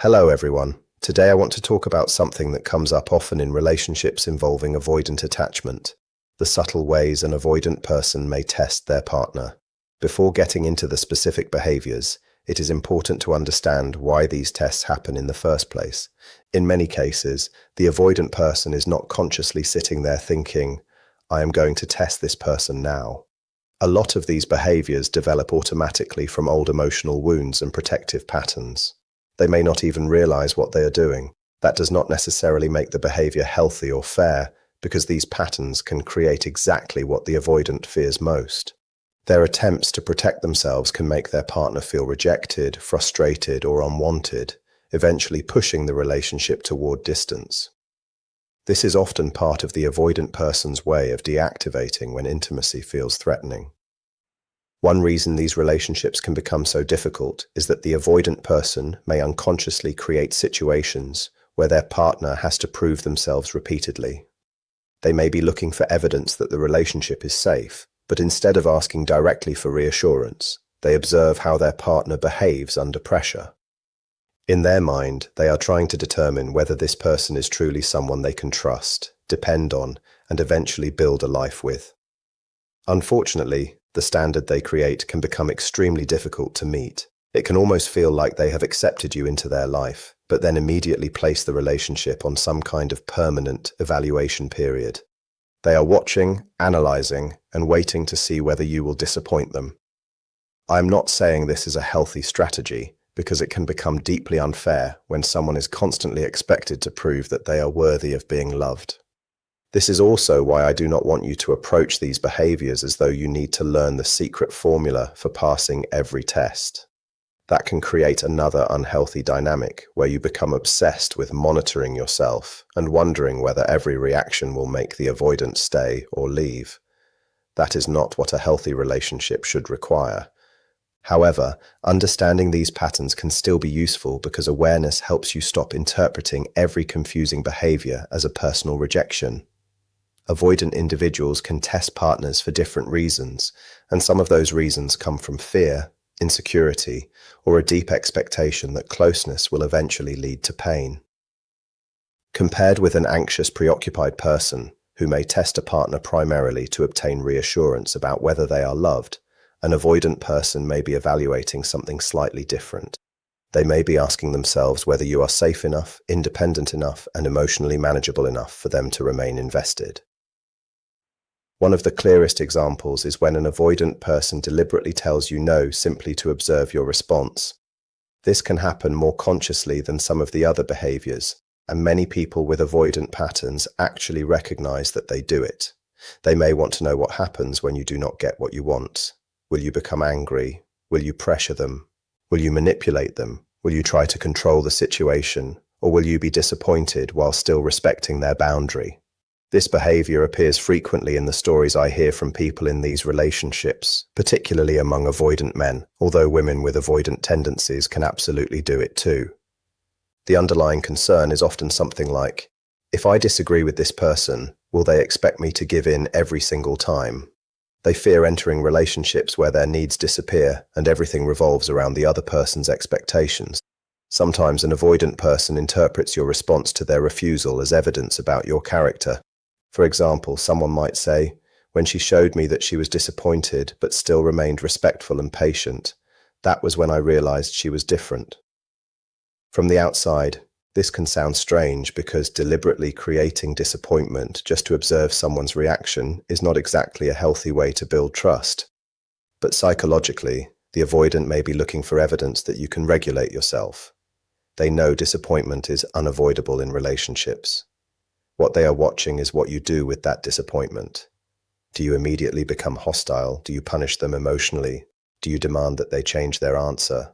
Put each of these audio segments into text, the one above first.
Hello everyone. Today I want to talk about something that comes up often in relationships involving avoidant attachment, the subtle ways an avoidant person may test their partner. Before getting into the specific behaviors, it is important to understand why these tests happen in the first place. In many cases, the avoidant person is not consciously sitting there thinking, I am going to test this person now. A lot of these behaviors develop automatically from old emotional wounds and protective patterns. They may not even realize what they are doing. That does not necessarily make the behavior healthy or fair, because these patterns can create exactly what the avoidant fears most. Their attempts to protect themselves can make their partner feel rejected, frustrated, or unwanted, eventually pushing the relationship toward distance. This is often part of the avoidant person's way of deactivating when intimacy feels threatening. One reason these relationships can become so difficult is that the avoidant person may unconsciously create situations where their partner has to prove themselves repeatedly. They may be looking for evidence that the relationship is safe, but instead of asking directly for reassurance, they observe how their partner behaves under pressure. In their mind, they are trying to determine whether this person is truly someone they can trust, depend on, and eventually build a life with. Unfortunately, the standard they create can become extremely difficult to meet. It can almost feel like they have accepted you into their life, but then immediately place the relationship on some kind of permanent evaluation period. They are watching, analyzing, and waiting to see whether you will disappoint them. I am not saying this is a healthy strategy, because it can become deeply unfair when someone is constantly expected to prove that they are worthy of being loved. This is also why I do not want you to approach these behaviors as though you need to learn the secret formula for passing every test. That can create another unhealthy dynamic where you become obsessed with monitoring yourself and wondering whether every reaction will make the avoidant stay or leave. That is not what a healthy relationship should require. However, understanding these patterns can still be useful because awareness helps you stop interpreting every confusing behavior as a personal rejection. Avoidant individuals can test partners for different reasons, and some of those reasons come from fear, insecurity, or a deep expectation that closeness will eventually lead to pain. Compared with an anxious, preoccupied person who may test a partner primarily to obtain reassurance about whether they are loved, an avoidant person may be evaluating something slightly different. They may be asking themselves whether you are safe enough, independent enough, and emotionally manageable enough for them to remain invested. One of the clearest examples is when an avoidant person deliberately tells you no simply to observe your response. This can happen more consciously than some of the other behaviors, and many people with avoidant patterns actually recognize that they do it. They may want to know what happens when you do not get what you want. Will you become angry? Will you pressure them? Will you manipulate them? Will you try to control the situation? Or will you be disappointed while still respecting their boundary? This behavior appears frequently in the stories I hear from people in these relationships, particularly among avoidant men, although women with avoidant tendencies can absolutely do it too. The underlying concern is often something like, if I disagree with this person, will they expect me to give in every single time? They fear entering relationships where their needs disappear and everything revolves around the other person's expectations. Sometimes an avoidant person interprets your response to their refusal as evidence about your character. For example, someone might say, when she showed me that she was disappointed but still remained respectful and patient, that was when I realized she was different. From the outside, this can sound strange because deliberately creating disappointment just to observe someone's reaction is not exactly a healthy way to build trust. But psychologically, the avoidant may be looking for evidence that you can regulate yourself. They know disappointment is unavoidable in relationships. What they are watching is what you do with that disappointment. Do you immediately become hostile? Do you punish them emotionally? Do you demand that they change their answer?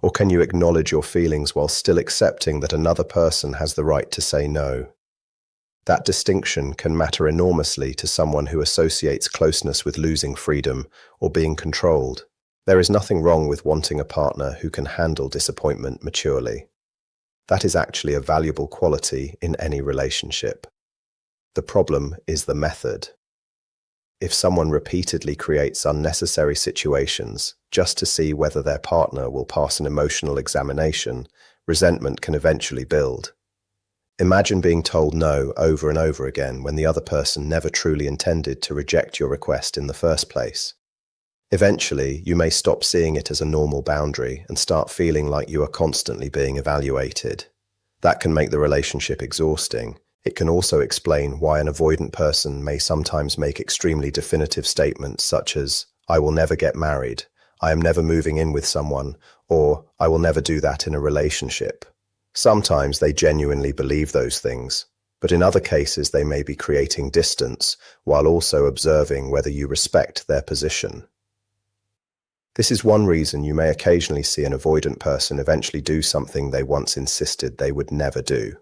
Or can you acknowledge your feelings while still accepting that another person has the right to say no? That distinction can matter enormously to someone who associates closeness with losing freedom or being controlled. There is nothing wrong with wanting a partner who can handle disappointment maturely. That is actually a valuable quality in any relationship. The problem is the method. If someone repeatedly creates unnecessary situations just to see whether their partner will pass an emotional examination, resentment can eventually build. Imagine being told no over and over again when the other person never truly intended to reject your request in the first place. Eventually, you may stop seeing it as a normal boundary and start feeling like you are constantly being evaluated. That can make the relationship exhausting. It can also explain why an avoidant person may sometimes make extremely definitive statements such as, "I will never get married," "I am never moving in with someone," or "I will never do that in a relationship." Sometimes they genuinely believe those things, but in other cases they may be creating distance while also observing whether you respect their position. This is one reason you may occasionally see an avoidant person eventually do something they once insisted they would never do.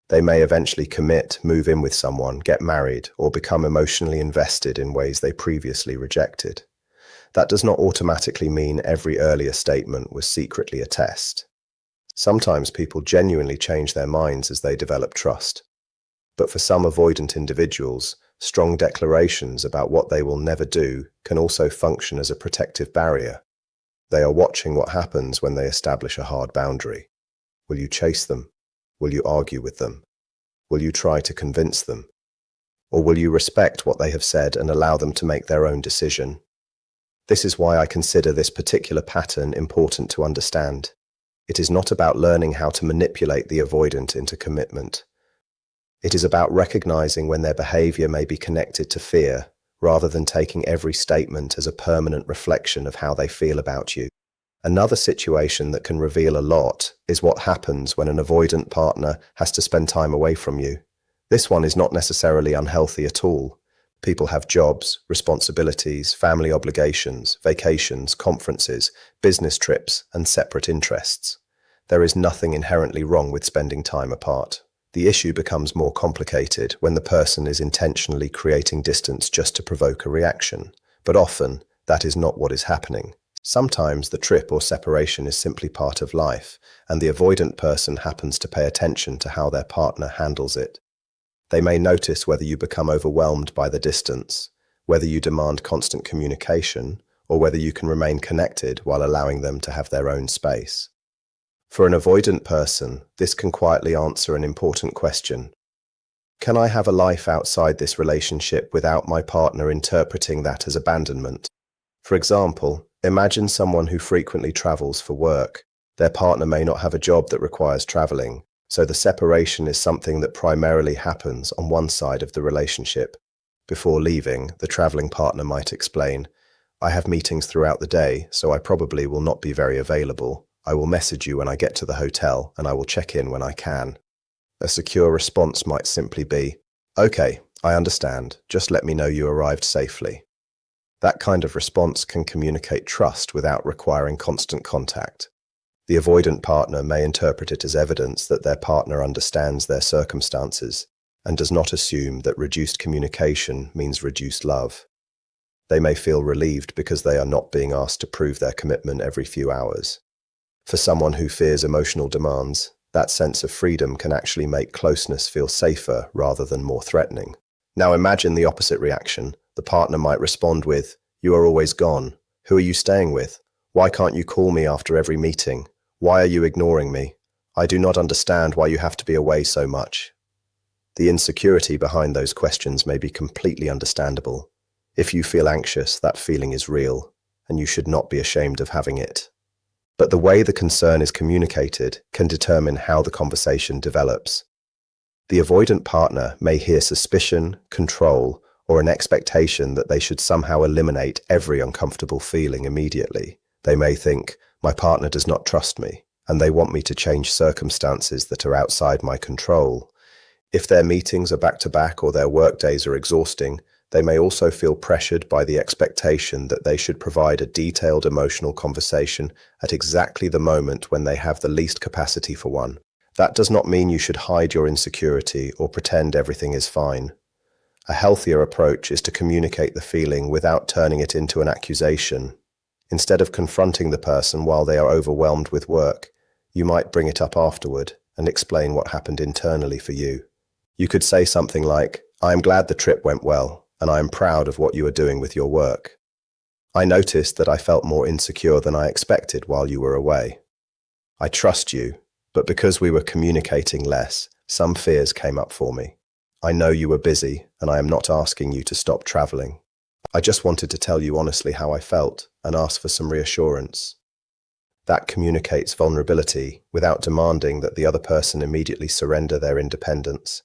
They may eventually commit, move in with someone, get married, or become emotionally invested in ways they previously rejected. That does not automatically mean every earlier statement was secretly a test. Sometimes people genuinely change their minds as they develop trust. But for some avoidant individuals, strong declarations about what they will never do can also function as a protective barrier. They are watching what happens when they establish a hard boundary. Will you chase them? Will you argue with them? Will you try to convince them? Or will you respect what they have said and allow them to make their own decision? This is why I consider this particular pattern important to understand. It is not about learning how to manipulate the avoidant into commitment. It is about recognizing when their behavior may be connected to fear, rather than taking every statement as a permanent reflection of how they feel about you. Another situation that can reveal a lot is what happens when an avoidant partner has to spend time away from you. This one is not necessarily unhealthy at all. People have jobs, responsibilities, family obligations, vacations, conferences, business trips, and separate interests. There is nothing inherently wrong with spending time apart. The issue becomes more complicated when the person is intentionally creating distance just to provoke a reaction. But often, that is not what is happening. Sometimes the trip or separation is simply part of life, and the avoidant person happens to pay attention to how their partner handles it. They may notice whether you become overwhelmed by the distance, whether you demand constant communication, or whether you can remain connected while allowing them to have their own space. For an avoidant person, this can quietly answer an important question. Can I have a life outside this relationship without my partner interpreting that as abandonment? For example, imagine someone who frequently travels for work. Their partner may not have a job that requires traveling, so the separation is something that primarily happens on one side of the relationship. Before leaving, the traveling partner might explain, "I have meetings throughout the day, so I probably will not be very available. I will message you when I get to the hotel, and I will check in when I can." A secure response might simply be, "Okay, I understand. Just let me know you arrived safely." That kind of response can communicate trust without requiring constant contact. The avoidant partner may interpret it as evidence that their partner understands their circumstances and does not assume that reduced communication means reduced love. They may feel relieved because they are not being asked to prove their commitment every few hours. For someone who fears emotional demands, that sense of freedom can actually make closeness feel safer rather than more threatening. Now imagine the opposite reaction. The partner might respond with, "You are always gone. Who are you staying with? Why can't you call me after every meeting? Why are you ignoring me? I do not understand why you have to be away so much." The insecurity behind those questions may be completely understandable. If you feel anxious, that feeling is real, and you should not be ashamed of having it. But the way the concern is communicated can determine how the conversation develops. The avoidant partner may hear suspicion, control, or an expectation that they should somehow eliminate every uncomfortable feeling immediately. They may think, "My partner does not trust me, and they want me to change circumstances that are outside my control." If their meetings are back-to-back or their work days are exhausting, they may also feel pressured by the expectation that they should provide a detailed emotional conversation at exactly the moment when they have the least capacity for one. That does not mean you should hide your insecurity or pretend everything is fine. A healthier approach is to communicate the feeling without turning it into an accusation. Instead of confronting the person while they are overwhelmed with work, you might bring it up afterward and explain what happened internally for you. You could say something like, "I am glad the trip went well, and I am proud of what you are doing with your work. I noticed that I felt more insecure than I expected while you were away. I trust you, But because we were communicating less, some fears came up for me. I know you were busy, and I am not asking you to stop traveling. I just wanted to tell you honestly how I felt and ask for some reassurance. That communicates vulnerability without demanding that the other person immediately surrender their independence.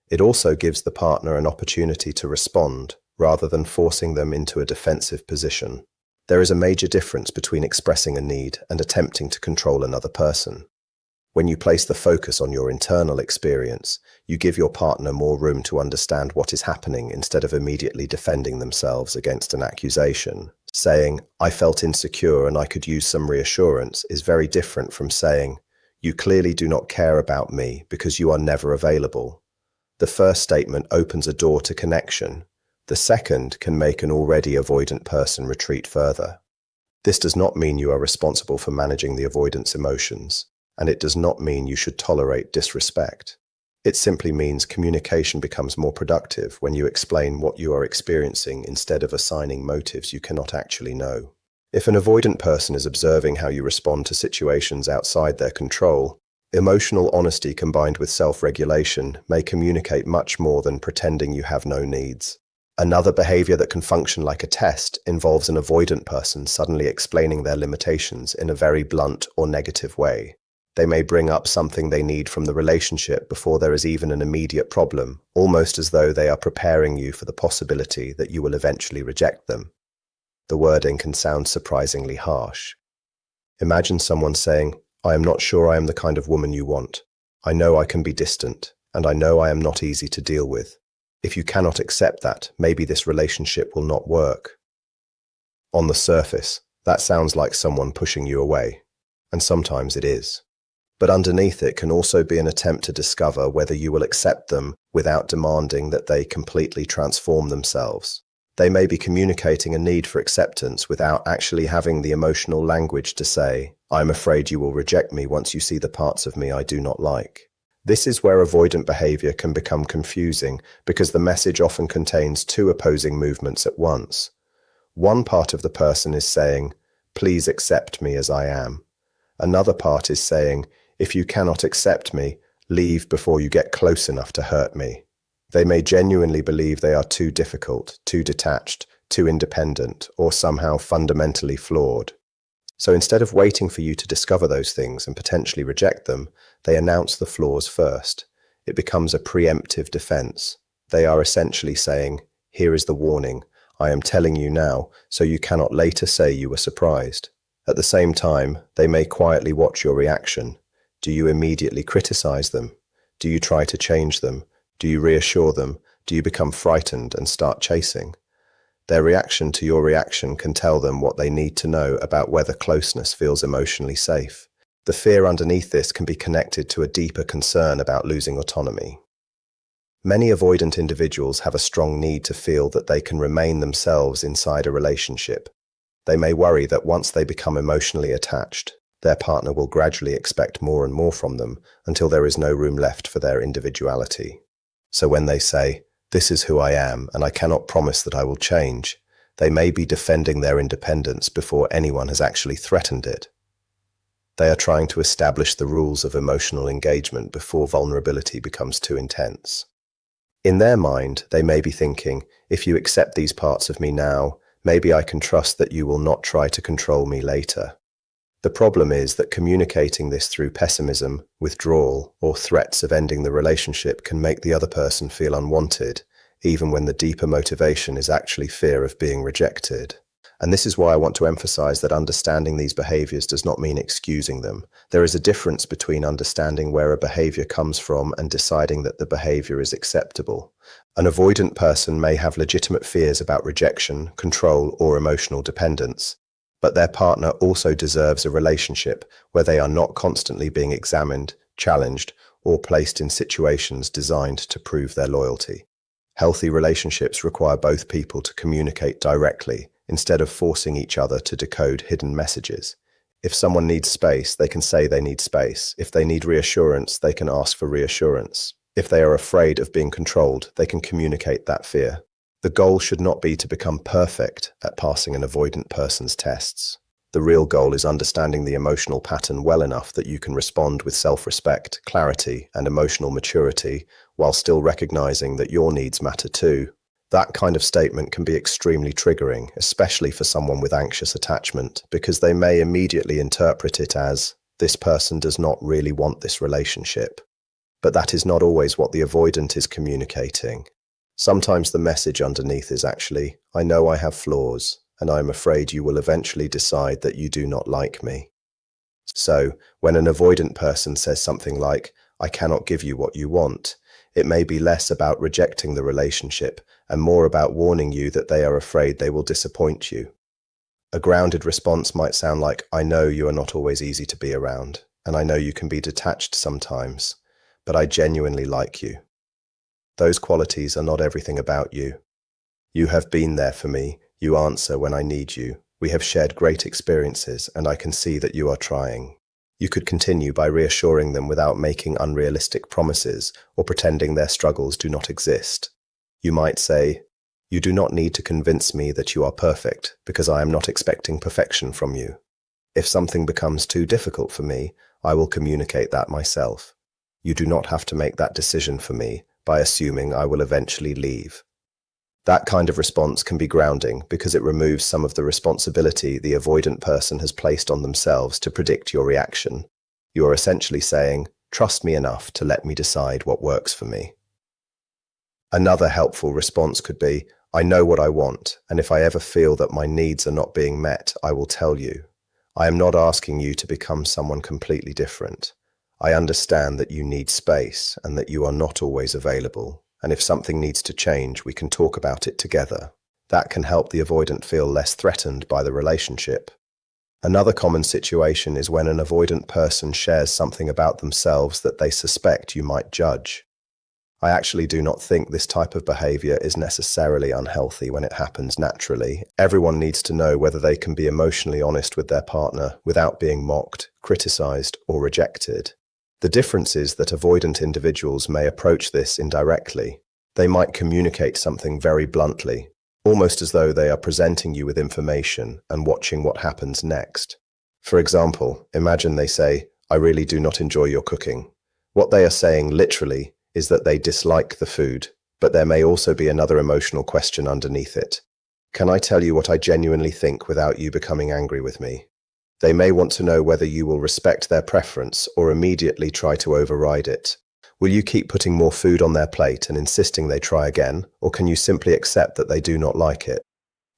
It also gives the partner an opportunity to respond rather than forcing them into a defensive position. There is a major difference between expressing a need and attempting to control another person. When you place the focus on your internal experience, you give your partner more room to understand what is happening instead of immediately defending themselves against an accusation. Saying, "I felt insecure and I could use some reassurance," is very different from saying, "You clearly do not care about me because you are never available." The first statement opens a door to connection. The second can make an already avoidant person retreat further. This does not mean you are responsible for managing the avoidance emotions, and it does not mean you should tolerate disrespect. It simply means communication becomes more productive when you explain what you are experiencing instead of assigning motives you cannot actually know. If an avoidant person is observing how you respond to situations outside their control, emotional honesty combined with self-regulation may communicate much more than pretending you have no needs. Another behavior that can function like a test involves an avoidant person suddenly explaining their limitations in a very blunt or negative way. They may bring up something they need from the relationship before there is even an immediate problem, almost as though they are preparing you for the possibility that you will eventually reject them. The wording can sound surprisingly harsh. Imagine someone saying, "I am not sure I am the kind of woman you want. I know I can be distant, and I know I am not easy to deal with. If you cannot accept that, maybe this relationship will not work." On the surface, that sounds like someone pushing you away, and sometimes it is. But underneath it can also be an attempt to discover whether you will accept them without demanding that they completely transform themselves. They may be communicating a need for acceptance without actually having the emotional language to say, "I'm afraid you will reject me once you see the parts of me I do not like." This is where avoidant behavior can become confusing because the message often contains two opposing movements at once. One part of the person is saying, "Please accept me as I am." Another part is saying, "If you cannot accept me, leave before you get close enough to hurt me." They may genuinely believe they are too difficult, too detached, too independent, or somehow fundamentally flawed. So instead of waiting for you to discover those things and potentially reject them, they announce the flaws first. It becomes a preemptive defense. They are essentially saying, "Here is the warning. I am telling you now, so you cannot later say you were surprised." At the same time, they may quietly watch your reaction. Do you immediately criticize them? Do you try to change them? Do you reassure them? Do you become frightened and start chasing? Their reaction to your reaction can tell them what they need to know about whether closeness feels emotionally safe. The fear underneath this can be connected to a deeper concern about losing autonomy. Many avoidant individuals have a strong need to feel that they can remain themselves inside a relationship. They may worry that once they become emotionally attached, their partner will gradually expect more and more from them until there is no room left for their individuality. So when they say, "This is who I am and I cannot promise that I will change," they may be defending their independence before anyone has actually threatened it. They are trying to establish the rules of emotional engagement before vulnerability becomes too intense. In their mind, they may be thinking, "If you accept these parts of me now, maybe I can trust that you will not try to control me later." The problem is that communicating this through pessimism, withdrawal, or threats of ending the relationship can make the other person feel unwanted, even when the deeper motivation is actually fear of being rejected. And this is why I want to emphasize that understanding these behaviors does not mean excusing them. There is a difference between understanding where a behavior comes from and deciding that the behavior is acceptable. An avoidant person may have legitimate fears about rejection, control, or emotional dependence, but their partner also deserves a relationship where they are not constantly being examined, challenged, or placed in situations designed to prove their loyalty. Healthy relationships require both people to communicate directly instead of forcing each other to decode hidden messages. If someone needs space, they can say they need space. If they need reassurance, they can ask for reassurance. If they are afraid of being controlled, they can communicate that fear. The goal should not be to become perfect at passing an avoidant person's tests. The real goal is understanding the emotional pattern well enough that you can respond with self-respect, clarity, and emotional maturity, while still recognizing that your needs matter too. That kind of statement can be extremely triggering, especially for someone with anxious attachment, because they may immediately interpret it as, this person does not really want this relationship. But that is not always what the avoidant is communicating. Sometimes the message underneath is actually, I know I have flaws, and I am afraid you will eventually decide that you do not like me. So, when an avoidant person says something like, I cannot give you what you want, it may be less about rejecting the relationship and more about warning you that they are afraid they will disappoint you. A grounded response might sound like, I know you are not always easy to be around, and I know you can be detached sometimes, but I genuinely like you. Those qualities are not everything about you. You have been there for me, you answer when I need you. We have shared great experiences, and I can see that you are trying. You could continue by reassuring them without making unrealistic promises or pretending their struggles do not exist. You might say, you do not need to convince me that you are perfect, because I am not expecting perfection from you. If something becomes too difficult for me, I will communicate that myself. You do not have to make that decision for me by assuming I will eventually leave. That kind of response can be grounding because it removes some of the responsibility the avoidant person has placed on themselves to predict your reaction. You are essentially saying, trust me enough to let me decide what works for me. Another helpful response could be, I know what I want, and if I ever feel that my needs are not being met, I will tell you. I am not asking you to become someone completely different. I understand that you need space and that you are not always available. And if something needs to change, we can talk about it together. That can help the avoidant feel less threatened by the relationship. Another common situation is when an avoidant person shares something about themselves that they suspect you might judge. I actually do not think this type of behavior is necessarily unhealthy when it happens naturally. Everyone needs to know whether they can be emotionally honest with their partner without being mocked, criticized, or rejected. The difference is that avoidant individuals may approach this indirectly. They might communicate something very bluntly, almost as though they are presenting you with information and watching what happens next. For example, imagine they say, I really do not enjoy your cooking. What they are saying literally is that they dislike the food, but there may also be another emotional question underneath it. Can I tell you what I genuinely think without you becoming angry with me? They may want to know whether you will respect their preference or immediately try to override it. Will you keep putting more food on their plate and insisting they try again, or can you simply accept that they do not like it?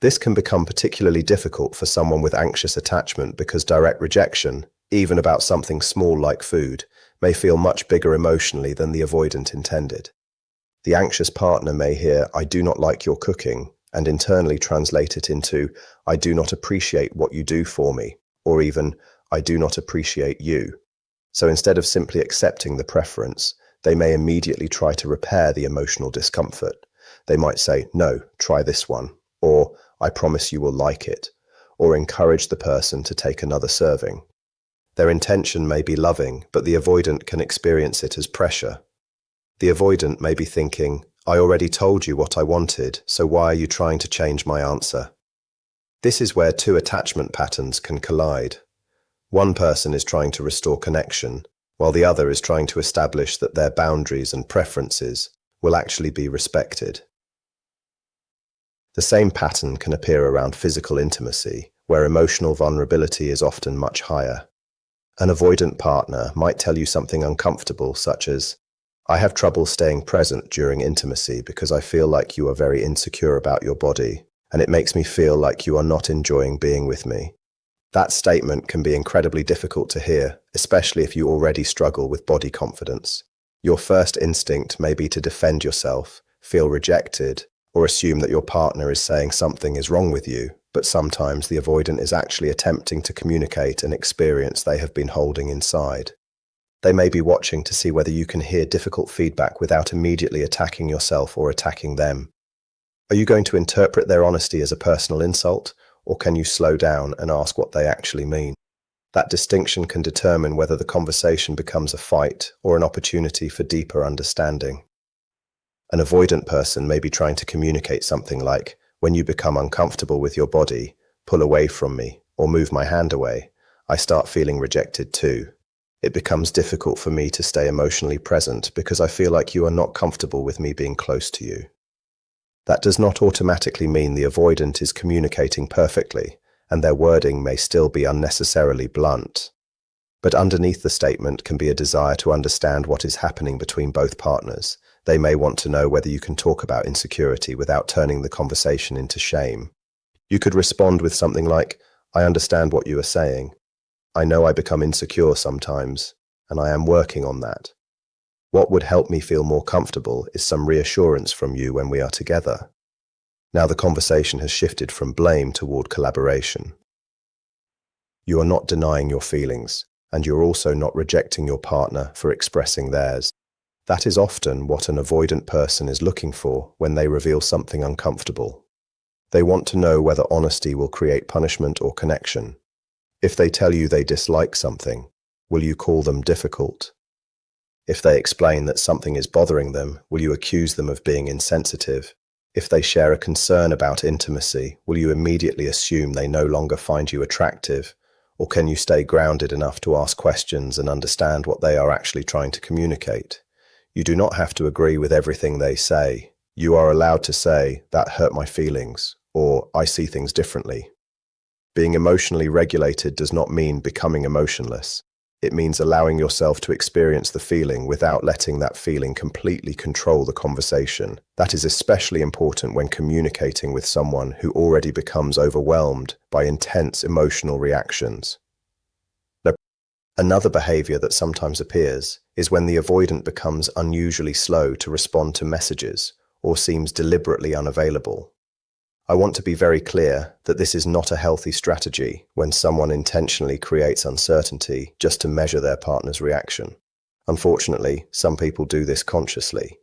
This can become particularly difficult for someone with anxious attachment because direct rejection, even about something small like food, may feel much bigger emotionally than the avoidant intended. The anxious partner may hear, I do not like your cooking, and internally translate it into, I do not appreciate what you do for me, or even, I do not appreciate you. So instead of simply accepting the preference, they may immediately try to repair the emotional discomfort. They might say, no, try this one, or I promise you will like it, or encourage the person to take another serving. Their intention may be loving, but the avoidant can experience it as pressure. The avoidant may be thinking, I already told you what I wanted, so why are you trying to change my answer? This is where two attachment patterns can collide. One person is trying to restore connection, while the other is trying to establish that their boundaries and preferences will actually be respected. The same pattern can appear around physical intimacy, where emotional vulnerability is often much higher. An avoidant partner might tell you something uncomfortable, such as, I have trouble staying present during intimacy because I feel like you are very insecure about your body, and it makes me feel like you are not enjoying being with me. That statement can be incredibly difficult to hear, especially if you already struggle with body confidence. Your first instinct may be to defend yourself, feel rejected, or assume that your partner is saying something is wrong with you, but sometimes the avoidant is actually attempting to communicate an experience they have been holding inside. They may be watching to see whether you can hear difficult feedback without immediately attacking yourself or attacking them. Are you going to interpret their honesty as a personal insult, or can you slow down and ask what they actually mean? That distinction can determine whether the conversation becomes a fight or an opportunity for deeper understanding. An avoidant person may be trying to communicate something like, when you become uncomfortable with your body, pull away from me, or move my hand away, I start feeling rejected too. It becomes difficult for me to stay emotionally present because I feel like you are not comfortable with me being close to you. That does not automatically mean the avoidant is communicating perfectly, and their wording may still be unnecessarily blunt. But underneath the statement can be a desire to understand what is happening between both partners. They may want to know whether you can talk about insecurity without turning the conversation into shame. You could respond with something like, "I understand what you are saying. I know I become insecure sometimes, and I am working on that. What would help me feel more comfortable is some reassurance from you when we are together." Now the conversation has shifted from blame toward collaboration. You are not denying your feelings, and you're also not rejecting your partner for expressing theirs. That is often what an avoidant person is looking for when they reveal something uncomfortable. They want to know whether honesty will create punishment or connection. If they tell you they dislike something, will you call them difficult? If they explain that something is bothering them, will you accuse them of being insensitive? If they share a concern about intimacy, will you immediately assume they no longer find you attractive? Or can you stay grounded enough to ask questions and understand what they are actually trying to communicate? You do not have to agree with everything they say. You are allowed to say, "That hurt my feelings," or "I see things differently." Being emotionally regulated does not mean becoming emotionless. It means allowing yourself to experience the feeling without letting that feeling completely control the conversation. That is especially important when communicating with someone who already becomes overwhelmed by intense emotional reactions. Another behavior that sometimes appears is when the avoidant becomes unusually slow to respond to messages or seems deliberately unavailable. I want to be very clear that this is not a healthy strategy when someone intentionally creates uncertainty just to measure their partner's reaction. Unfortunately, some people do this consciously.